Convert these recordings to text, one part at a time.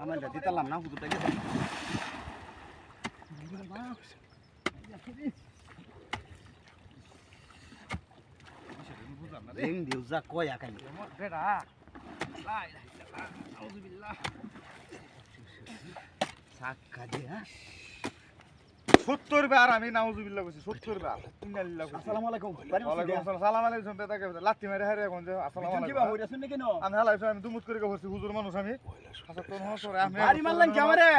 সালামাইটা দিতালাম না হুজুরটা গেছে রিং দিও যা কই আকাই বেটা লা ইলাহা ইল্লাল্লাহ আউযুবিল্লাহ সাক্কা দে হ্যাঁ 70 বার আমি নাউযুবিল্লাহ কইছি 70 বার ইন্নালিল্লাহ আসসালামু আলাইকুম ওয়ালাইকুম আসসালাম সালাম আলাইকুম বেটাকে লাত্তি মেরে হারে কোন যে আসসালামু কি আলাইকুম বা হইরা শুননি কেন আমি হালাইছ আমি দুমুত করে বসছি হুজুর মানুষ আমি হাসা তো নসরে আমি বাড়ি মারলেন কি আমারে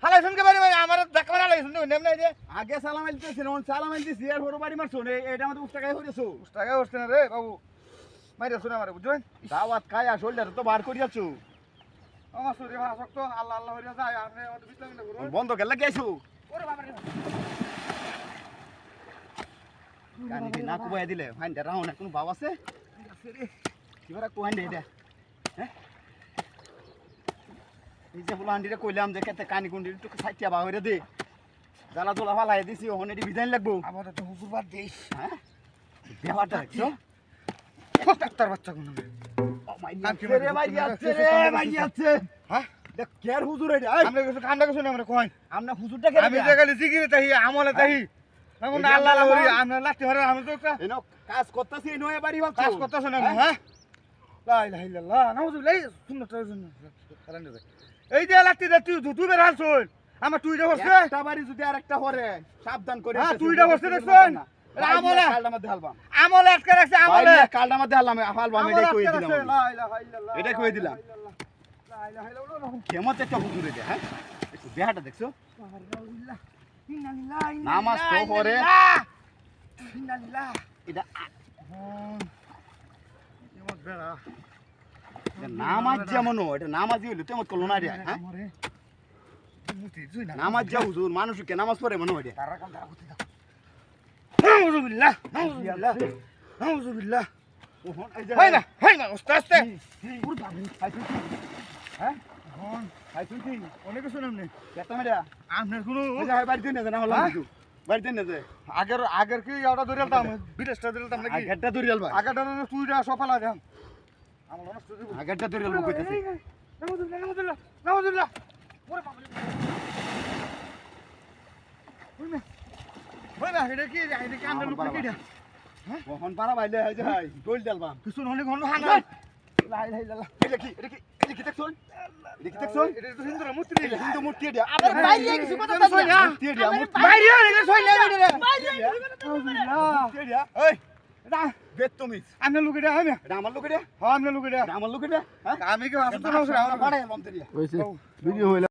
হালাইছন কে বাড়ি আমার দেখলা হালাইছন নেমনে যে আগে সালাম আইতেছেন ওন সালাম আইতেছি আর হরো বাড়ি মারছো এটা আমাদের উস্তাকাই হইরেছো টাকা হচ্ছে না রে বাবু মাইরা শুনে আমারে বুঝছেন দাওয়াত খায়া শোল্ডার তো বার করিয়াছো আমার শরীর ভালো শক্ত আল্লাহ আল্লাহ হইরা যায় আপনি আমাদের বিসলাম না করুন বন্ধ গেল গেছো ওরে বাবা রে কানি কি না কুবাই দিলে ফাইনটা রাও না কোন ভাব আছে কিবারা কোহান দে এটা হ্যাঁ এই যে ফুলান্ডিরে কইলাম যে কেতে কানি কুন্ডি একটু সাইটিয়া বা হইরে দে জ্বালা তোলা ফালাই দিছি ওহনে এটি বিধান লাগবো আমাদের তো হুজুর বাদ দেই হ্যাঁ দেওয়াটা দেখছো ডাক্তার বাচ্চা কোন রে ভাই আছে হ্যাঁ দেখ কেয়ার হুজুর এটা আমরা কিছু ঠান্ডা কিছু না আমরা কই আমরা হুজুরটা কে আমি যে গেলি জিগিরে তাহি আমলে তাহি না কোন আল্লাহ আল্লাহ করি আমরা লাঠি ধরে আমি তো একটা এনো কাজ করতেছি এই নয় বাড়ি কাজ করতেছ না হ্যাঁ লা ইলাহা ইল্লাল্লাহ নাউযুবিল্লাহ সুন্নাতের জন্য এই যে লাঠি দে তুই বের হালছই আমার তুইটা বসছে একটা বাড়ি যদি আরেকটা হরে সাবধান করে হ্যাঁ তুইটা বসছে দেখছন আমলে কালটা মধ্যে হালবাম আমলে আটকে রাখছে আমলে কালটা মধ্যে হালবাম এটাই কই দিলাম লা ইলাহা ইল্লাল্লাহ এটাই কই দিলাম লা ইলাহা ইল্লাল্লাহ কেমতে একটা হুজুর এটা হ্যাঁ একটু দেহাটা দেখছো নাউযুবিল্লাহ ইন্নালিল্লাহ নামাজ তো পড়ে ইন্নালিল্লাহ এটা এমন বেড়া নামাজ যেমন এটা নামাজই হইলো তেমন করলো না রে হ্যাঁ নামাজ যা হুজুর মানুষ কে নামাজ পড়ে মনে হয় নাউযুবিল্লাহ নাউযুবিল্লাহ নাউযুবিল্লাহ হয় না আস্তে আস্তে হ্যাঁ খাইছুন কি অনেক কিছু নামনে কেতা মেরা আপনার কোনো বাড়িতে নিয়ে না হলাম কিছু বাড়িতে নিয়ে যায় আগের কি ওটা ধরিলাম বিদেশটা ধরিলাম নাকি আগেরটা ধরিয়াল ভাই আগেরটা তুইটা সফালা দেন আমার নষ্ট দিব আগেরটা ধরিয়াল কইতেছি নাউযুবিল্লাহ নাউযুবিল্লাহ নাউযুবিল্লাহ ওরে বাবা রে ওই না এটা কি আমরা লোক কি এটা কখন পারা ভাইলে হয় যে ভাই দোল দেলবাম কিছু অনেক ঘন হানা লা ইলাহা ইল্লাল্লাহ এটা কি দেখছুন এটা কি দেখছুন এটা তো হিন্দুর মূর্তি এটা হিন্দু মূর্তি এটা আবার বাইরে কিছু কথা তাই না মূর্তি এটা মূর্তি বাইরে এটা সই না এটা মূর্তি এটা এই এটা বেতমিজ আমরা লোক এটা আমি এটা আমার লোক এটা হ্যাঁ আমরা লোক এটা আমার লোক এটা হ্যাঁ আমি কি আসতে না বাড়াই লম তেরিয়া ভিডিও হইলো